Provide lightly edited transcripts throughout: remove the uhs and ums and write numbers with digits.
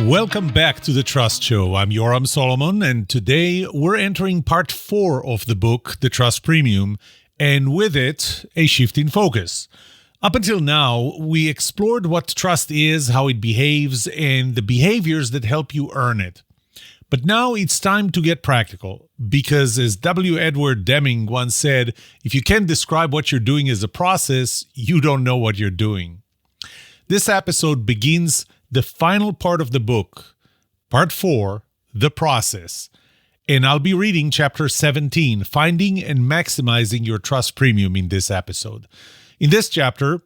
Welcome back to The Trust Show. I'm Yoram Solomon, and today we're entering part 4 of the book, The Trust Premium, and with it, a shift in focus. Up until now, we explored what trust is, how it behaves, and the behaviors that help you earn it. But now it's time to get practical, because as W. Edward Deming once said, if you can't describe what you're doing as a process, you don't know what you're doing. This episode begins the final part of the book, part 4, The Process. And I'll be reading chapter 17, Finding and Maximizing Your Trust Premium, in this episode. In this chapter,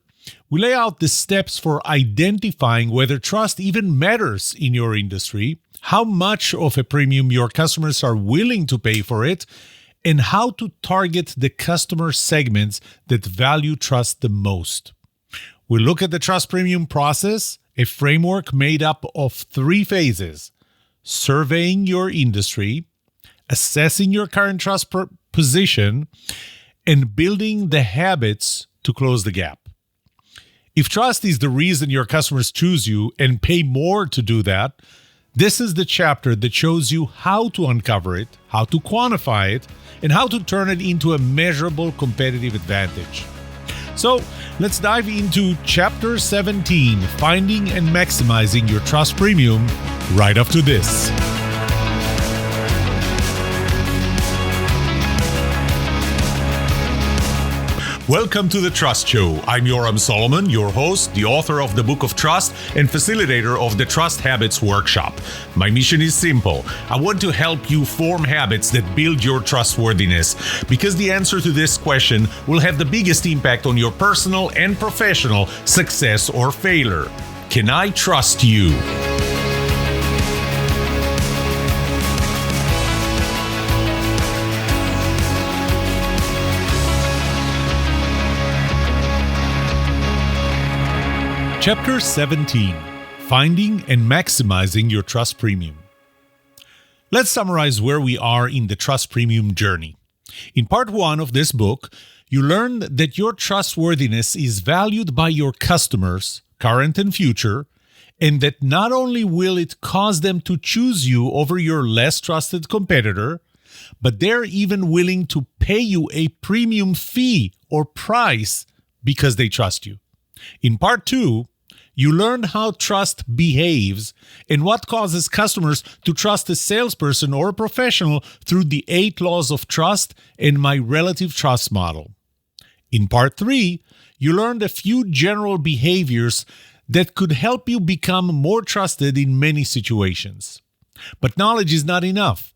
we lay out the steps for identifying whether trust even matters in your industry, how much of a premium your customers are willing to pay for it, and how to target the customer segments that value trust the most. We look at the trust premium process, a framework made up of 3 phases: surveying your industry, assessing your current trust position, and building the habits to close the gap. If trust is the reason your customers choose you and pay more to do that, this is the chapter that shows you how to uncover it, how to quantify it, and how to turn it into a measurable competitive advantage. So let's dive into Chapter 17, Finding and Maximizing Your Trust Premium, right after this. Welcome to The Trust Show. I'm Yoram Solomon, your host, the author of the Book of Trust, and facilitator of the Trust Habits Workshop. My mission is simple. I want to help you form habits that build your trustworthiness, because the answer to this question will have the biggest impact on your personal and professional success or failure. Can I trust you? Chapter 17, Finding and Maximizing Your Trust Premium. Let's summarize where we are in the trust premium journey. In part 1 of this book, you learned that your trustworthiness is valued by your customers, current and future, and that not only will it cause them to choose you over your less trusted competitor, but they're even willing to pay you a premium fee or price because they trust you. In part 2, you learned how trust behaves and what causes customers to trust a salesperson or a professional through the 8 laws of trust and my relative trust model. In part 3, you learned a few general behaviors that could help you become more trusted in many situations. But knowledge is not enough.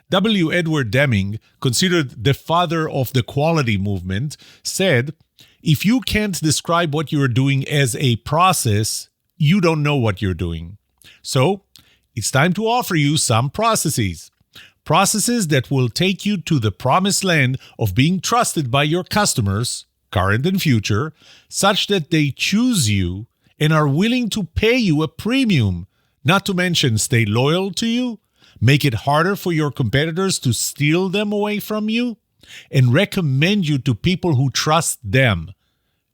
W. Edward Deming, considered the father of the quality movement, said, if you can't describe what you're doing as a process, you don't know what you're doing. So, it's time to offer you some processes. Processes that will take you to the promised land of being trusted by your customers, current and future, such that they choose you and are willing to pay you a premium, not to mention stay loyal to you, make it harder for your competitors to steal them away from you, and recommend you to people who trust them,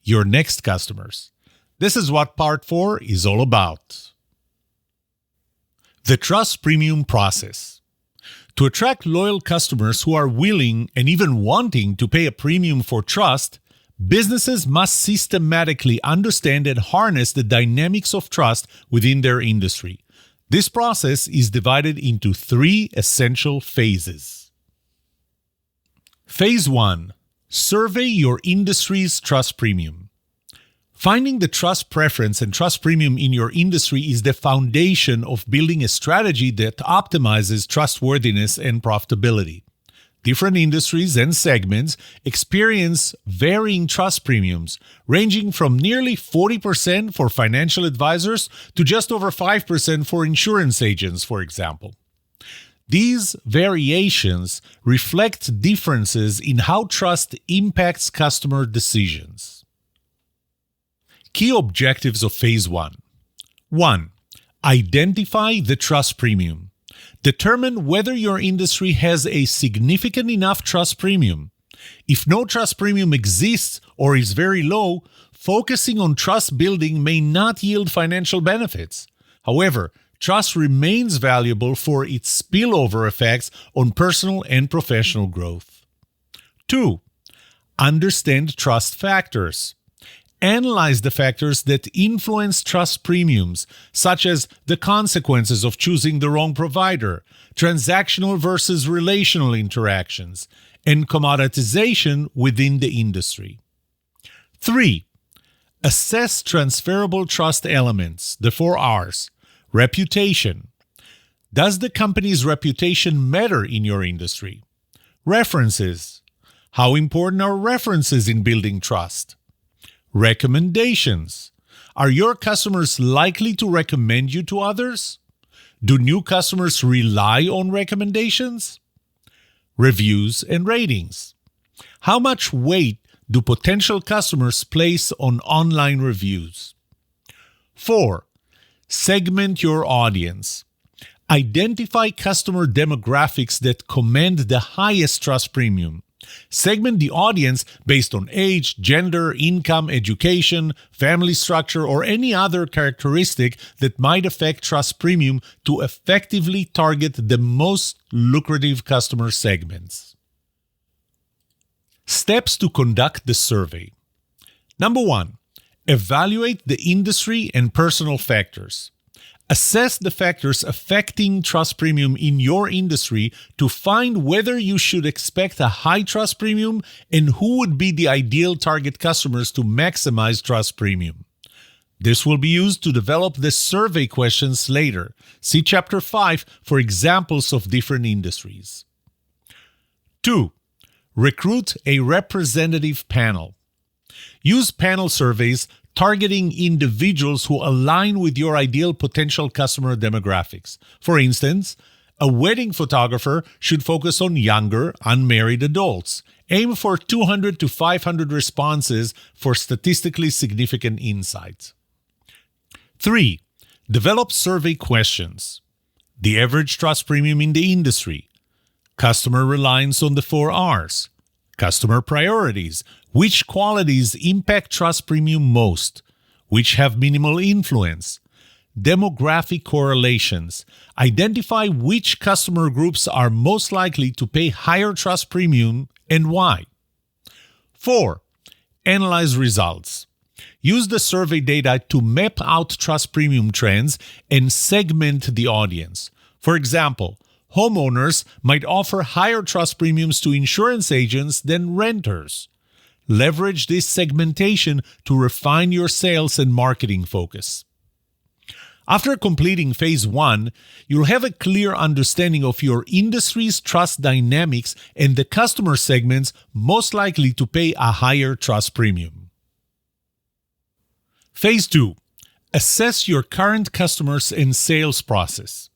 your next customers. This is what part 4 is all about. The Trust Premium Process. To attract loyal customers who are willing and even wanting to pay a premium for trust, businesses must systematically understand and harness the dynamics of trust within their industry. This process is divided into 3 essential phases. Phase 1. Survey your industry's trust premium. Finding the trust preference and trust premium in your industry is the foundation of building a strategy that optimizes trustworthiness and profitability. Different industries and segments experience varying trust premiums, ranging from nearly 40% for financial advisors to just over 5% for insurance agents, for example. These variations reflect differences in how trust impacts customer decisions. Key objectives of Phase 1. 1. Identify the trust premium. Determine whether your industry has a significant enough trust premium. If no trust premium exists or is very low, focusing on trust building may not yield financial benefits. However, trust remains valuable for its spillover effects on personal and professional growth. 2. Understand trust factors. Analyze the factors that influence trust premiums, such as the consequences of choosing the wrong provider, transactional versus relational interactions, and commoditization within the industry. 3. Assess transferable trust elements, the 4 R's. Reputation. Does the company's reputation matter in your industry? References. How important are references in building trust? Recommendations. Are your customers likely to recommend you to others? Do new customers rely on recommendations? Reviews and ratings. How much weight do potential customers place on online reviews? 4. Segment your audience. Identify customer demographics that command the highest trust premium. Segment the audience based on age, gender, income, education, family structure, or any other characteristic that might affect trust premium to effectively target the most lucrative customer segments. Steps to conduct the survey. Number 1. Evaluate the industry and personal factors. Assess the factors affecting trust premium in your industry to find whether you should expect a high trust premium and who would be the ideal target customers to maximize trust premium. This will be used to develop the survey questions later. See Chapter 5 for examples of different industries. 2. Recruit a representative panel. Use panel surveys targeting individuals who align with your ideal potential customer demographics. For instance, a wedding photographer should focus on younger, unmarried adults. Aim for 200 to 500 responses for statistically significant insights. 3. Develop survey questions. The average trust premium in the industry. Customer reliance on the 4 R's. Customer priorities. Which qualities impact trust premium most? Which have minimal influence? Demographic correlations. Identify which customer groups are most likely to pay higher trust premium and why. 4. Analyze results. Use the survey data to map out trust premium trends and segment the audience. For example, homeowners might offer higher trust premiums to insurance agents than renters. Leverage this segmentation to refine your sales and marketing focus. After completing Phase 1, you'll have a clear understanding of your industry's trust dynamics and the customer segments most likely to pay a higher trust premium. Phase 2. Assess your current customers and sales process.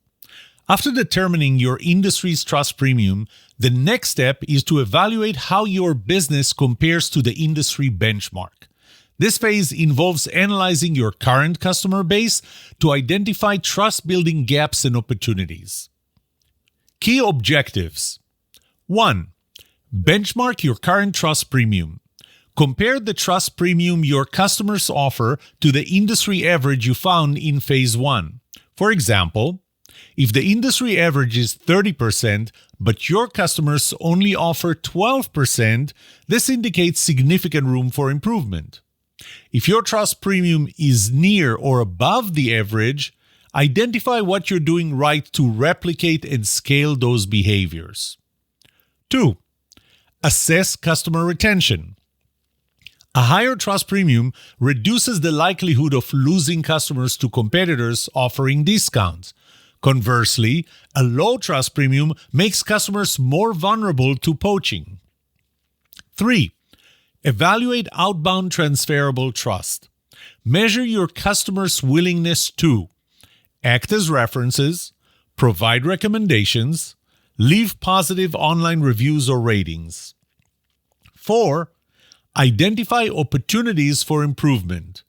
After determining your industry's trust premium, the next step is to evaluate how your business compares to the industry benchmark. This phase involves analyzing your current customer base to identify trust-building gaps and opportunities. Key objectives. 1. Benchmark your current trust premium. Compare the trust premium your customers offer to the industry average you found in Phase 1. For example, if the industry average is 30%, but your customers only offer 12%, this indicates significant room for improvement. If your trust premium is near or above the average, identify what you're doing right to replicate and scale those behaviors. 2. Assess customer retention. A higher trust premium reduces the likelihood of losing customers to competitors offering discounts. Conversely, a low trust premium makes customers more vulnerable to poaching. 3. Evaluate outbound transferable trust. Measure your customers' willingness to act as references, provide recommendations, leave positive online reviews or ratings. 4. Identify opportunities for improvement.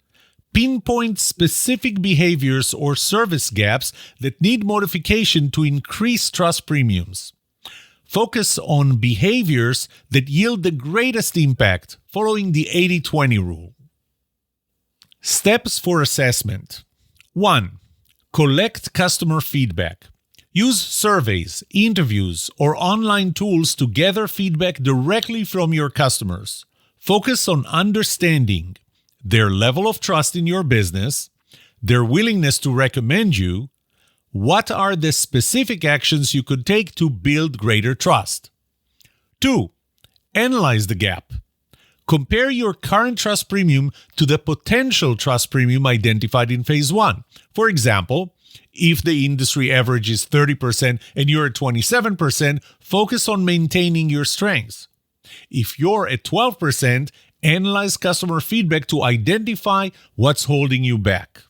Pinpoint specific behaviors or service gaps that need modification to increase trust premiums. Focus on behaviors that yield the greatest impact, following the 80-20 rule. Steps for assessment. 1. Collect customer feedback. Use surveys, interviews, or online tools to gather feedback directly from your customers. Focus on understanding their level of trust in your business, their willingness to recommend you. What are the specific actions you could take to build greater trust? 2. Analyze the gap. Compare your current trust premium to the potential trust premium identified in phase 1. For example, if the industry average is 30% and you're at 27%, focus on maintaining your strengths. If you're at 12%, analyze customer feedback to identify what's holding you back.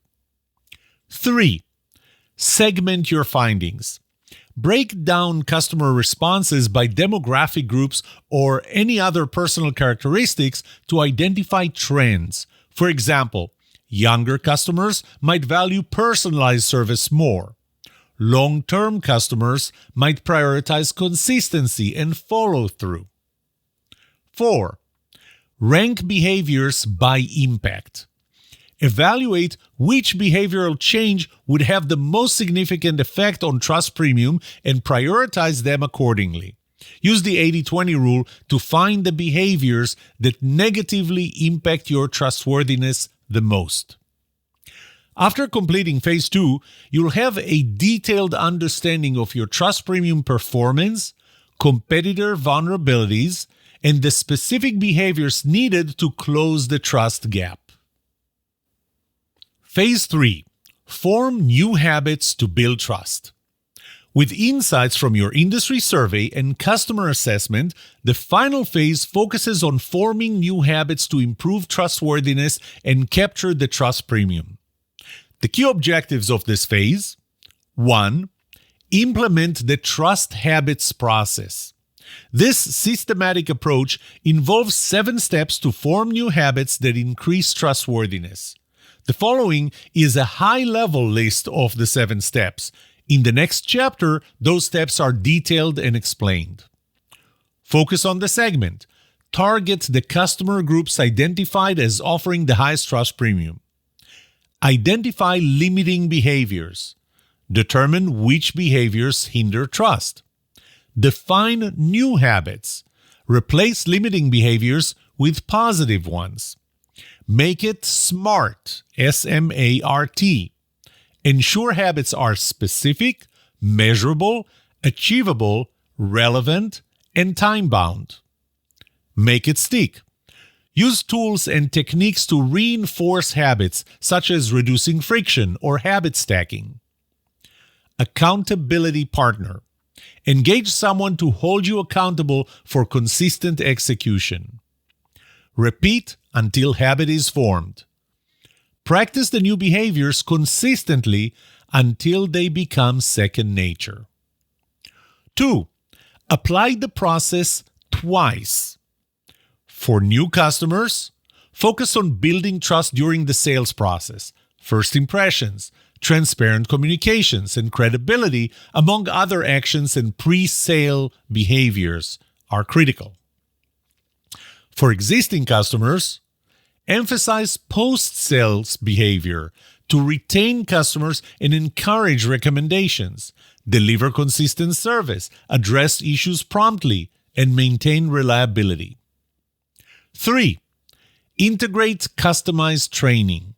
3. Segment your findings. Break down customer responses by demographic groups or any other personal characteristics to identify trends. For example, younger customers might value personalized service more. Long-term customers might prioritize consistency and follow-through. 4. Rank behaviors by impact. Evaluate which behavioral change would have the most significant effect on trust premium and prioritize them accordingly. Use the 80-20 rule to find the behaviors that negatively impact your trustworthiness the most. After completing phase 2, you'll have a detailed understanding of your trust premium performance, competitor vulnerabilities, and the specific behaviors needed to close the trust gap. Phase 3. Form new habits to build trust. With insights from your industry survey and customer assessment, the final phase focuses on forming new habits to improve trustworthiness and capture the trust premium. The key objectives of this phase: 1. Implement the trust habits process. This systematic approach involves 7 steps to form new habits that increase trustworthiness. The following is a high-level list of the 7 steps. In the next chapter, those steps are detailed and explained. Focus on the segment. Target the customer groups identified as offering the highest trust premium. Identify limiting behaviors. Determine which behaviors hinder trust. Define new habits. Replace limiting behaviors with positive ones. Make it SMART, S-M-A-R-T. Ensure habits are specific, measurable, achievable, relevant, and time-bound. Make it stick. Use tools and techniques to reinforce habits, such as reducing friction or habit stacking. Accountability partner. Engage someone to hold you accountable for consistent execution. Repeat until habit is formed. Practice the new behaviors consistently until they become second nature. 2. Apply the process twice. For new customers, focus on building trust during the sales process. First impressions, transparent communications, and credibility, among other actions and pre-sale behaviors, are critical. For existing customers, emphasize post-sales behavior to retain customers and encourage recommendations. Deliver consistent service, address issues promptly, and maintain reliability. 3. Integrate customized training.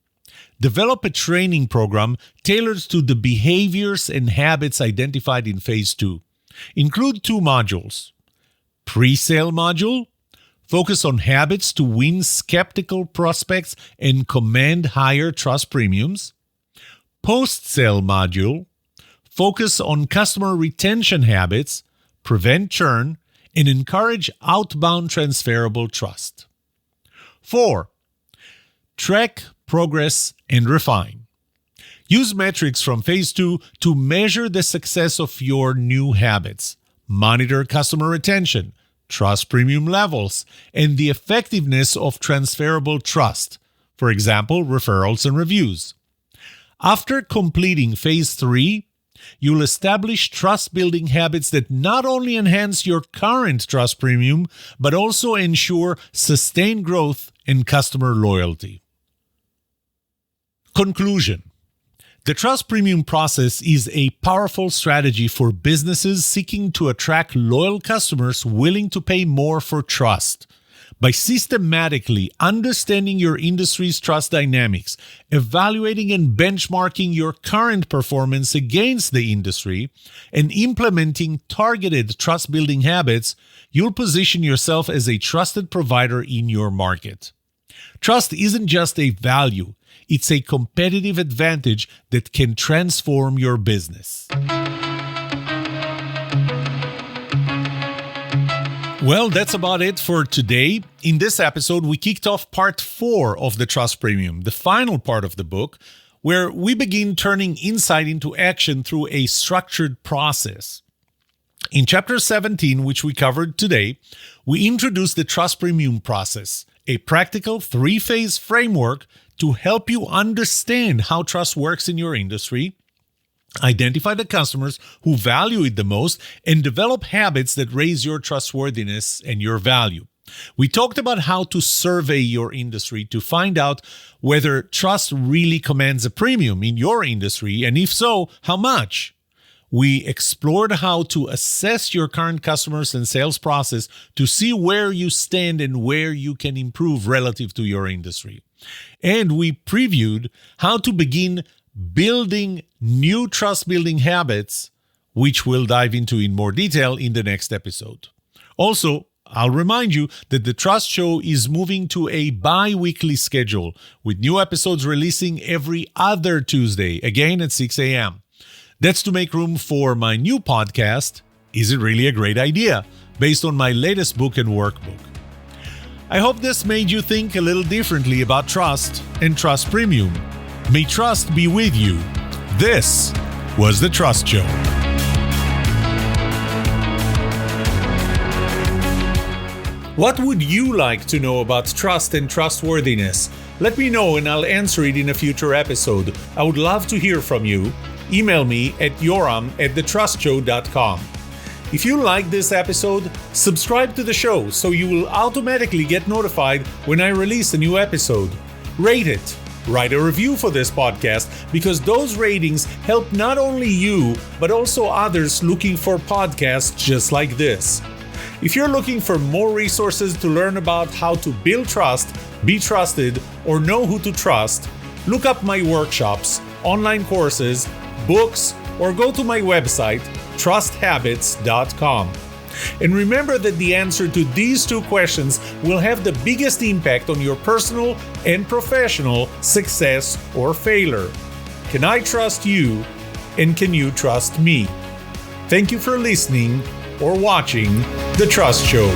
Develop a training program tailored to the behaviors and habits identified in Phase 2. Include 2 modules. Pre-sale module. Focus on habits to win skeptical prospects and command higher trust premiums. Post-sale module. Focus on customer retention habits, prevent churn, and encourage outbound transferable trust. 4. Track progress and refine. Use metrics from Phase 2 to measure the success of your new habits. Monitor customer retention, trust premium levels, and the effectiveness of transferable trust, for example, referrals and reviews. After completing Phase 3, you'll establish trust-building habits that not only enhance your current trust premium, but also ensure sustained growth and customer loyalty. Conclusion. The trust premium process is a powerful strategy for businesses seeking to attract loyal customers willing to pay more for trust. By systematically understanding your industry's trust dynamics, evaluating and benchmarking your current performance against the industry, and implementing targeted trust-building habits, you'll position yourself as a trusted provider in your market. Trust isn't just a value, it's a competitive advantage that can transform your business. Well, that's about it for today. In this episode, we kicked off part 4 of the Trust Premium, the final part of the book, where we begin turning insight into action through a structured process. In chapter 17, which we covered today, we introduced the Trust Premium process, a practical 3-phase framework to help you understand how trust works in your industry, identify the customers who value it the most, and develop habits that raise your trustworthiness and your value. We talked about how to survey your industry to find out whether trust really commands a premium in your industry, and if so, how much. We explored how to assess your current customers and sales process to see where you stand and where you can improve relative to your industry. And we previewed how to begin building new trust-building habits, which we'll dive into in more detail in the next episode. Also, I'll remind you that the Trust Show is moving to a bi-weekly schedule, with new episodes releasing every other Tuesday, again at 6 a.m. That's to make room for my new podcast, Is It Really a Great Idea?, based on my latest book and workbook. I hope this made you think a little differently about trust and Trust Premium. May trust be with you. This was The Trust Show. What would you like to know about trust and trustworthiness? Let me know and I'll answer it in a future episode. I would love to hear from you. Email me at yoram@thetrustshow.com. If you like this episode, subscribe to the show so you will automatically get notified when I release a new episode. Rate it. Write a review for this podcast because those ratings help not only you, but also others looking for podcasts just like this. If you're looking for more resources to learn about how to build trust, be trusted, or know who to trust, look up my workshops, online courses, books, or go to my website, trusthabits.com. And remember that the answer to these 2 questions will have the biggest impact on your personal and professional success or failure. Can I trust you? And can you trust me? Thank you for listening or watching The Trust Show.